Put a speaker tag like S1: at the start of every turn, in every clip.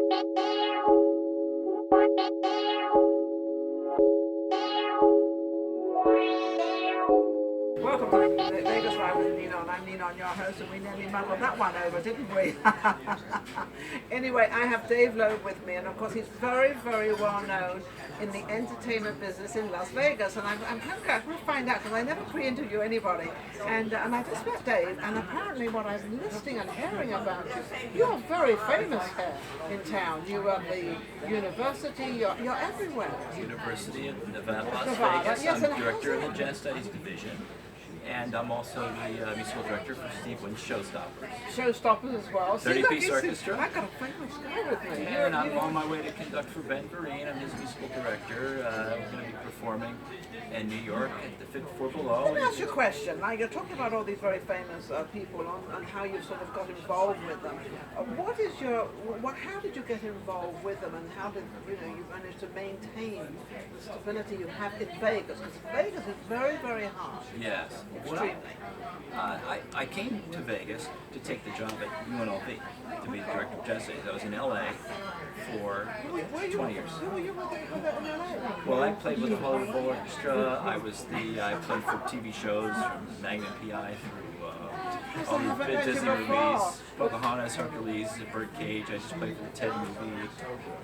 S1: Welcome to Vegas Live with NInon. I'm NInon, your host, and we nearly muddled that one over, didn't we? Anyway, I have Dave Lobe with me, and of course he's very, very well known in the entertainment business in Las Vegas. And I'm kind of going to find out, because I never pre-interview anybody. And I just met Dave, and apparently what I'm listening and hearing about you, you're very famous here in town. You are the university, you're everywhere.
S2: University of Nevada, Las
S1: Nevada,
S2: Vegas.
S1: yes,
S2: I'm
S1: and
S2: director of the Jazz Studies Division, and I'm also the musical director for Steve Wynn's Showstoppers.
S1: Showstoppers as well.
S2: 30-piece orchestra.
S1: I got a famous guy with me.
S2: And I'm on my way to conduct for Ben Vereen. I'm his musical director. I'm going to be performing in New York at the Fifth Floor Below.
S1: Let me ask you a question. Now, you're talking about all these very famous people on how you sort of got involved with them. How did you get involved with them, and how did you manage to maintain the stability you have in Vegas? Because Vegas is very, very hard.
S2: Yes.
S1: Extremely.
S2: I came to Vegas to take the job at UNLV to be the director of Jazz Studies. I was in LA for 20 years.
S1: Who were you with in LA?
S2: Well, I played with the Hollywood Bowl Orchestra. I played for TV shows from Magnum PI through all these big Disney movies, Pocahontas, Hercules, Birdcage. I just played for the Ted movie.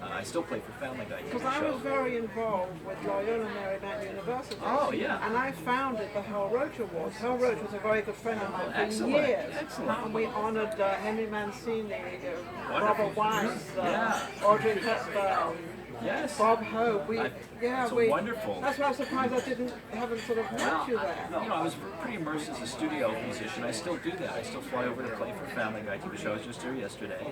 S2: I still play for Family Guy TV
S1: Because I was
S2: show.
S1: very involved with Loyola Marymount University.
S2: Oh, yeah.
S1: And I founded the Hal Roach Awards. Hal Roach was a very good friend of mine for
S2: Excellent.
S1: years.
S2: Excellent.
S1: And we honored Henry Mancini, Robert Weiss,
S2: Yeah.
S1: Audrey Hepburn,
S2: Yes.
S1: Bob Hope.
S2: It's wonderful.
S1: That's why I'm surprised I haven't sort of met you there.
S2: I was pretty immersed as a studio musician. I still do that. I still fly over to play for Family Guy TV show. I was just here yesterday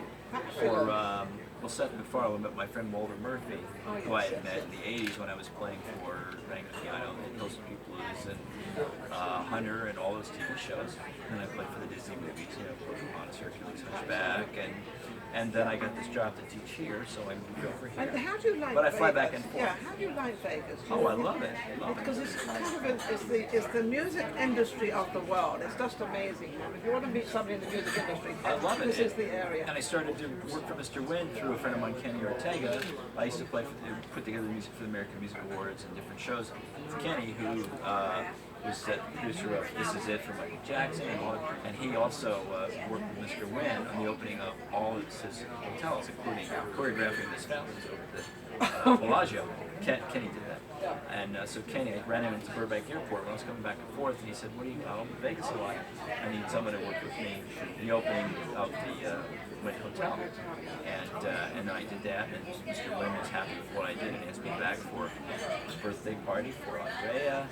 S2: for Seth MacFarlane, met my friend Mulder Murphy, who I had met in the 80s when I was playing for Magnum Piano and Hills Street Blues and Hunter and all those TV shows. And I played for the Disney movies, Pocahontas, Hercules, Hunchback, and then I got this job to teach here, so I moved over here.
S1: And how do you like
S2: But I fly
S1: Vegas?
S2: back and forth.
S1: Yeah, how do you like Vegas?
S2: Oh, I love it.
S1: Because it's kind of it's the music industry of the world. It's just amazing. If you want to meet somebody in the music industry,
S2: I love it.
S1: this is the area.
S2: And I started to work for Mr. Wynn through a friend of mine, Kenny Ortega. I used to put together music for the American Music Awards and different shows. It's Kenny, who was the producer of This Is It for Michael Jackson, and he also worked with Mr. Wynn on the opening of all of his hotels, including choreographing his fountains over the Bellagio. Kenny did that. And so Kenny, I ran him into Burbank Airport when I was coming back and forth, and he said, I'm in Vegas a lot. I need someone to work with me in the opening of the Wynn Hotel. And then I did that, and Mr. Wynn was happy with what I did and asked me back for his birthday party for Andrea.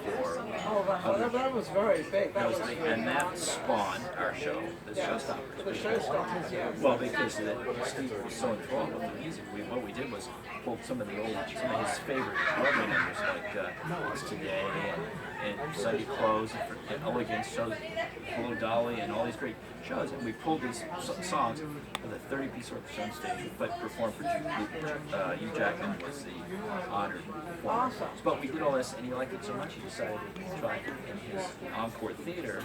S1: That was very big. That was
S2: big.
S1: really
S2: And that
S1: wonderful.
S2: spawned our show, the Showstoppers.
S1: The Showstoppers, yes.
S2: Well, because Steve was so enthralled with the music, what we did was pulled some of his favorite Broadway numbers, like It's Today and Sunday Clothes and Elegance shows, Hello Dolly, and all these great shows, and we pulled these songs with a 30-piece orchestra on stage, but performed for Hugh Jackman was the honored performer.
S1: Awesome.
S2: But we did all this, and he liked it so much, he decided to try it in his Encore Theater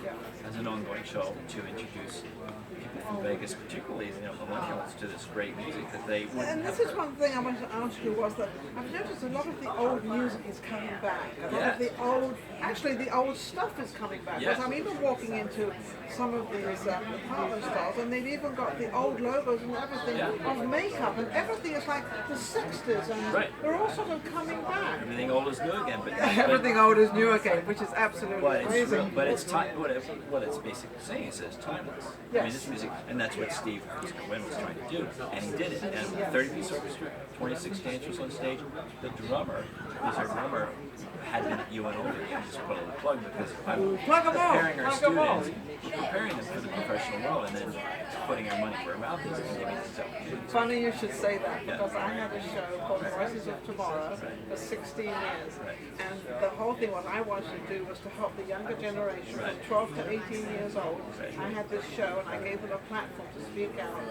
S2: as an ongoing show to introduce people from Vegas, particularly millennials, to this great music that they wouldn't
S1: And
S2: have
S1: this is
S2: heard.
S1: one thing I wanted to ask you was that I've noticed a lot of the old music is coming back. A lot of the old stuff is coming back.
S2: Yes.
S1: Because I'm even walking into some of these department stores, and they've even got the old logos and everything of makeup, and everything is like the 60s, and they're all sort of coming back.
S2: Everything old is new again, but
S1: Everything old is new again, which is absolutely amazing.
S2: But it's time. What it's basically saying is it's timeless. I mean, this music, and that's what Steve Wynn was trying to do, and he did it. And 30-piece orchestra, 26 dancers on stage. The drummer, who's our drummer, had been at UNLV. I just put a little plug because I'm preparing our students, preparing them for the professional world, and then putting our money where our mouth is and giving these opportunities.
S1: Funny you should say that, because I had a show called Voices of Tomorrow for 16 years, and the whole thing what I wanted to do was to help the younger generation from 12 to 18 years old. I had this show and I gave them a platform to speak out,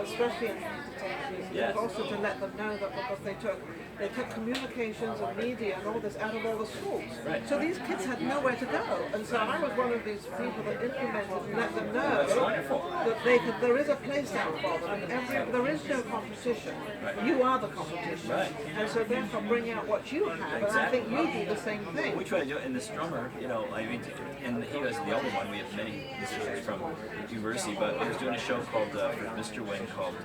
S1: especially in entertainment, but also to let them know that because they took communications and media and all this out of all the schools. So these kids had nowhere to go, and so I was one of these people that implemented and let them know that there is a place out for them, and there is no competition.
S2: Right.
S1: You are the competition.
S2: Right.
S1: And so therefore bring out what you have. And I think you do the same thing.
S2: We try to do it, and this drummer, you know, I mean, and he was the only one. We have many musicians from university, but I was doing a show called for Mr. Wynn called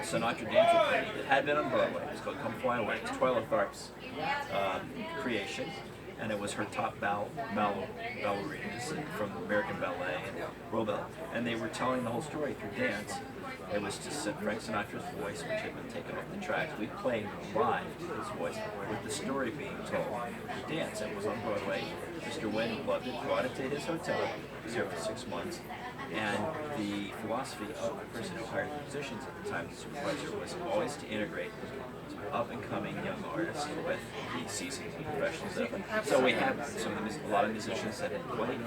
S2: Sinatra Dance Party. It had been on Broadway. It's called Come Fly Away. It's Twyla Tharp's creation, and it was her top ballerinas from American Ballet and World Ballet, and they were telling the whole story through dance. It was just Frank Sinatra's voice, which had been taken off the tracks. We played live his voice with the story being told. The dance, it was on Broadway. Mr. Wynn loved it, brought it to his hotel. He was there for 6 months. And the philosophy of the person who hired the musicians at the time, the supervisor, was always to integrate up-and-coming young artists with the seasoned professionals. So we had a lot of musicians that had played,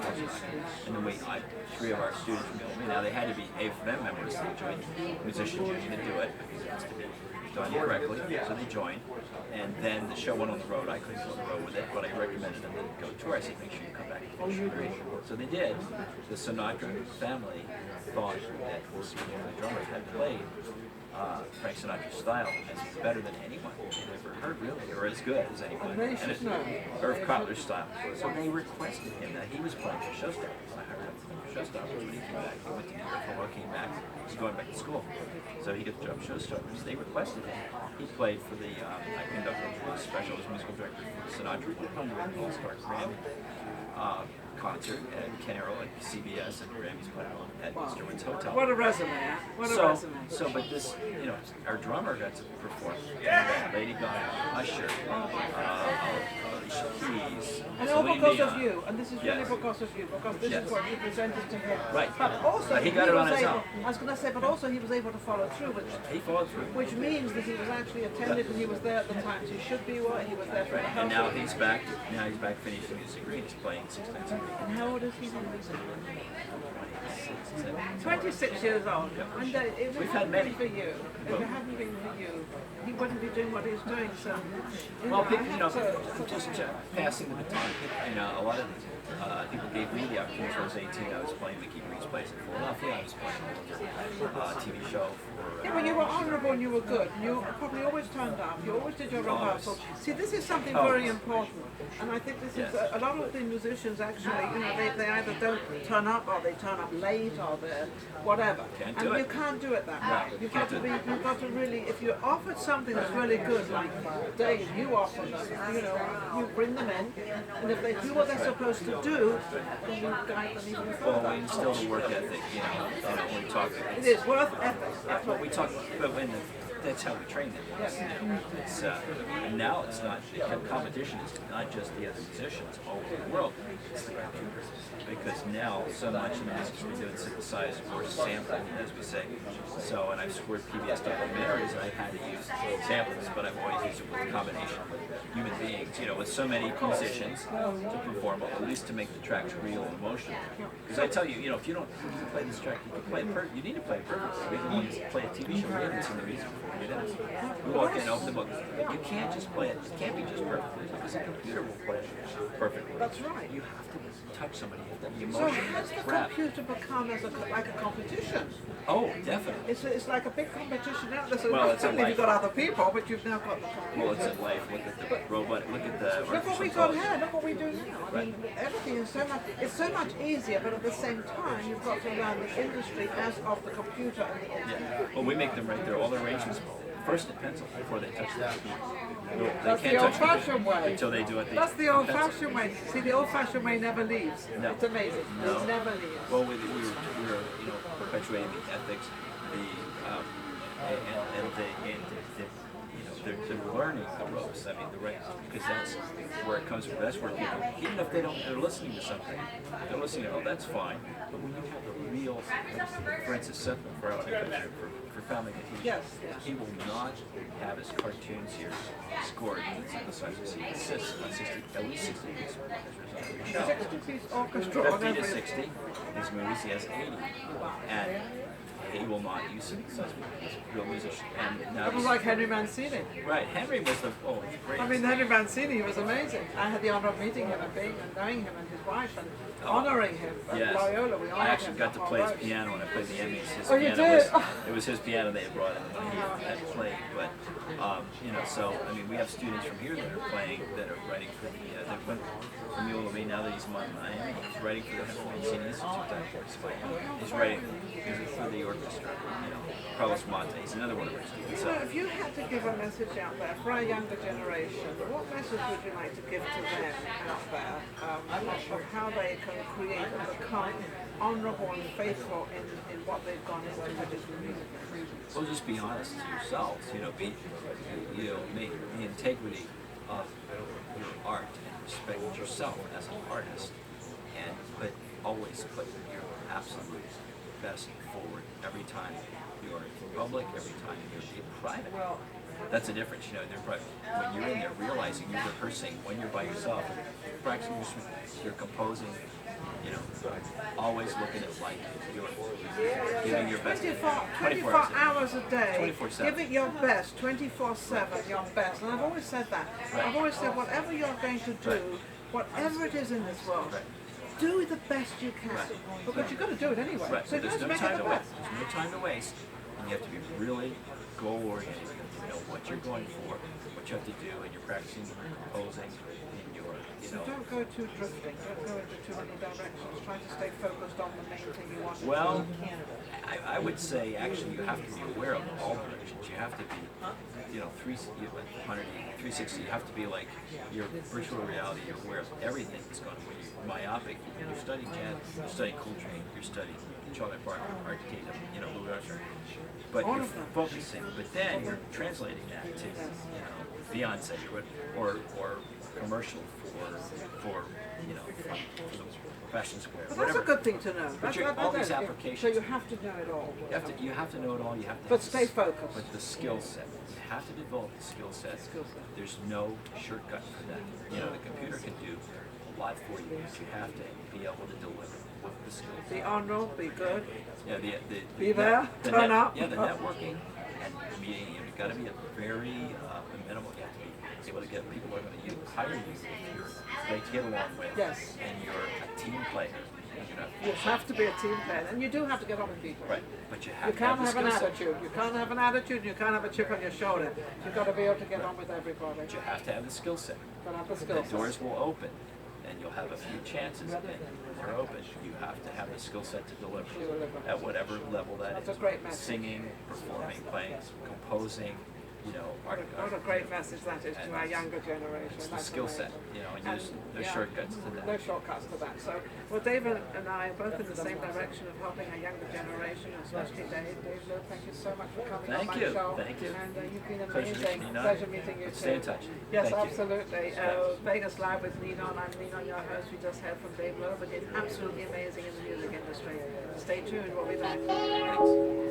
S2: and then three of our students from Illinois. Now they had to be AFM members. They joined the musicians union to do it because it has to be done correctly. So they joined, and then the show went on the road. I couldn't go on the road with it, but I recommended them to go tour. I said, make sure you come back and finish your degree. So they did. The Sinatra family thought that the drummer had played Frank Sinatra's style as better than anyone they'd ever heard, really, or as good as anyone. Irv Kotler's style. So they requested him that he was playing for Showstoppers. I hired him for Showstoppers when he came back. He went to New York for a while, came back. He was going back to school. So he got the job Showstoppers. They requested him. He played for the, I conducted a special as musical director for the Sinatra 100 All-Star Grammy concert at Ken Arrow at CBS, and Grammys put it on at Mr. Wynn's Hotel.
S1: What a resume! What a resume!
S2: So, but this, you know, our drummer got to perform. Lady Gaga, Usher, Alicia Keys,
S1: and all
S2: Celine
S1: because
S2: Dion.
S1: of you, and this is really because of you, because this is what you presented to him.
S2: Right.
S1: But also,
S2: he got it on his own.
S1: I was going to say, but also he was able to follow through,
S2: He followed through.
S1: which means that he was actually attended and he was there at the times he should be. He was there for the
S2: And now he's back. Now he's back finishing his degree. He's playing 6 nights a week.
S1: And how old is he now? 26 years old.
S2: Yep.
S1: And it would
S2: We've
S1: have
S2: had many.
S1: been for you. If it hadn't been for you, he wouldn't be doing what he's doing. So,
S2: Well, you know, I'm just passing the baton. You know, a lot of people gave me the opportunity. When I was 18, I was playing Mickey Green's place in Philadelphia. I was playing a TV show for.
S1: yeah, but you were honourable and you were good. You probably always turned up. You always did your rehearsals. See, this is something very important. And I think this is a lot of the musicians actually, you know, they either don't turn up or they turn up late or they're whatever. You can't do it that way. You've got to really, if you're offered something that's really good, like Dave, you offer them, you know, you bring them in, and if they do what they're supposed to do, then you guide them even further.
S2: Well, we instill the work ethic, you know, when we talk.
S1: It is worth ethics.
S2: Well, we talk, but that's how we train them. It's, and now it's not, competition is not just the other musicians all over the world, it's the computers. Because now so much of the music is doing synthesized or sampling, as we say. So, and I've scored PBS documentaries and I've had to use samples, but I've always used it with a combination with human beings, you know, with so many musicians to perform, at least to make the tracks real and emotional. Because I tell you, you know, if you don't play this track, you can play it you need to play it perfectly. We can play a TV show, we haven't seen the music before. We walk in, open the book, but you can't just play it. It can't be just perfectly because a computer will play it perfectly.
S1: That's right.
S2: You have to touch somebody. The
S1: So
S2: emotion
S1: has
S2: is
S1: the
S2: crap.
S1: computer become like a competition?
S2: Oh, definitely.
S1: It's like a big competition out there. So
S2: Well,
S1: not
S2: it's a
S1: only have you
S2: life.
S1: got other people, but you've now got the computer.
S2: Well, it's in life. Look at the robot. Look at the
S1: Look what
S2: artificial
S1: we got
S2: intelligence.
S1: here. Look what we do now. I mean, everything is it's so much easier, but at the same time, you've got to learn the industry as of the computer and the internet.
S2: Yeah. Well, we make them right there. All the arrangements first in pencil before they touch the computer. No, they
S1: That's
S2: can't
S1: the
S2: touch
S1: old-fashioned way.
S2: until they do it.
S1: That's the old-fashioned way. See, the old-fashioned way never leaves.
S2: No.
S1: It's amazing.
S2: No.
S1: It never leaves.
S2: Well, we were you know, perpetuating the ethics, they're learning the ropes. I mean, the right, because that's where it comes from. That's where people, even if they're listening to something, they're listening to, oh, that's fine. But when you have the real, for instance, Seth MacFarlane, for Family Guy, he will not have his cartoons here scored with synthesizers. He insists on at least 60 pieces of
S1: 60-piece orchestra on
S2: 50 to
S1: every.
S2: 60. His movies, he has 80. And he will not use synthesizers. He's a real musician. And now
S1: That was like Henry Mancini.
S2: right, Henry was the great.
S1: I mean, Henry Mancini was amazing. I had the honor of meeting him and knowing him and his wife, and honouring him.
S2: Yes.
S1: Loyola, we
S2: I
S1: honoured
S2: actually
S1: him.
S2: got to play his piano when I played the Emmys. His
S1: Oh, you
S2: piano
S1: did?
S2: it was his piano they had brought in when he had played. But you know, so I mean, we have students from here that are playing, that are writing for the that went from ULB now that he's in Miami. He's writing for the Senior Institute down here. He's writing for the orchestra. You know, Carlos Monte. He's another one of our students.
S1: So if you had to give a message out there for our younger generation, what message would you like to give to them out there of how they can create and become honourable and faithful in what they've gone into, which is the music?
S2: Well, just be honest to yourselves. You know, make the integrity of your art and respect yourself as an artist, and always put your absolute best forward every time you're in public, every time you're in private. That's the difference, you know. When you're in there realizing you're rehearsing, when you're by yourself, you're practicing, you're composing, you know, always look at it like you're giving your best.
S1: 24 hours a day,
S2: 24/7.
S1: give it your best, 24/7, your best. And I've always said that.
S2: Right.
S1: I've always said whatever you're going to do, whatever it is in this world, do the best you can. Because you've got to do it anyway.
S2: Right.
S1: So you
S2: There's
S1: have to
S2: no
S1: make it
S2: time
S1: the
S2: to waste.
S1: best.
S2: There's no time to waste. And you have to be really goal-oriented. You know what you're going for, what you have to do, and you're practicing, you're composing, and you're, you
S1: So
S2: know.
S1: don't go too drifting. Don't go into too many directions. Try to stay focused on the main thing you want to
S2: Well,
S1: do.
S2: I would say actually you have to be aware of all directions. You have to be, you know, 360. You have to be like your virtual reality. You're aware of everything that's going on. When you're myopic, you're studying jazz, you're studying Coltrane, you're studying Charlie Parker, Art Tatum, you know, Louis Armstrong. But
S1: All
S2: you're
S1: of them.
S2: focusing. But then you're translating that to, you know, Beyonce or commercial for you know, for the Fashion Square.
S1: But
S2: whatever.
S1: that's a good thing to know.
S2: But all these applications.
S1: So you have to know it all.
S2: You have to know it all. You have to.
S1: But
S2: have
S1: stay
S2: the,
S1: focused.
S2: But the skill set. You have to develop the skill set. There's no shortcut for that. You know, the computer can do a lot for you. You have to be able to deliver with the skill set.
S1: Be honourable, be good.
S2: Yeah,
S1: Be there, turn up.
S2: Yeah, the networking and meeting. You've got to be a very minimal. You have to be able to get people who are going to hire you if you're great to get along with.
S1: Yes.
S2: And you're a team player.
S1: You have to be a team player, and you do have to get on with people.
S2: Right, but you have
S1: You
S2: to
S1: can't
S2: have
S1: have
S2: the
S1: an
S2: skill set.
S1: attitude. You can't have an attitude. You can't have a chip on your shoulder. You've got to be able to get on with everybody.
S2: But you have to have the skill set.
S1: Got to have the
S2: The
S1: skill set.
S2: doors will open, and you'll have a few chances, and they're open. You have to have the skill set to deliver at whatever level that
S1: That's a
S2: is.
S1: great message.
S2: Singing, performing, playing, composing, you know, art.
S1: What a great message that is to our younger generation.
S2: It's the
S1: That's
S2: skill set,
S1: amazing.
S2: you know, and there's no shortcuts to that.
S1: No shortcuts to that. So, well, David and I are both in the same direction of helping our younger generation, especially Dave. Dave Lobe, thank you so much for coming on my show.
S2: Thank you.
S1: And you've been
S2: Pleasure
S1: amazing.
S2: meeting you,
S1: Pleasure meeting you
S2: Let's
S1: too.
S2: stay in touch.
S1: Yes,
S2: Thank you.
S1: absolutely. Vegas Live with NInon. I'm NInon, your host. We just heard from Dave Lobe, but he's absolutely amazing in the music industry. Stay tuned. We'll be back.
S2: Thanks.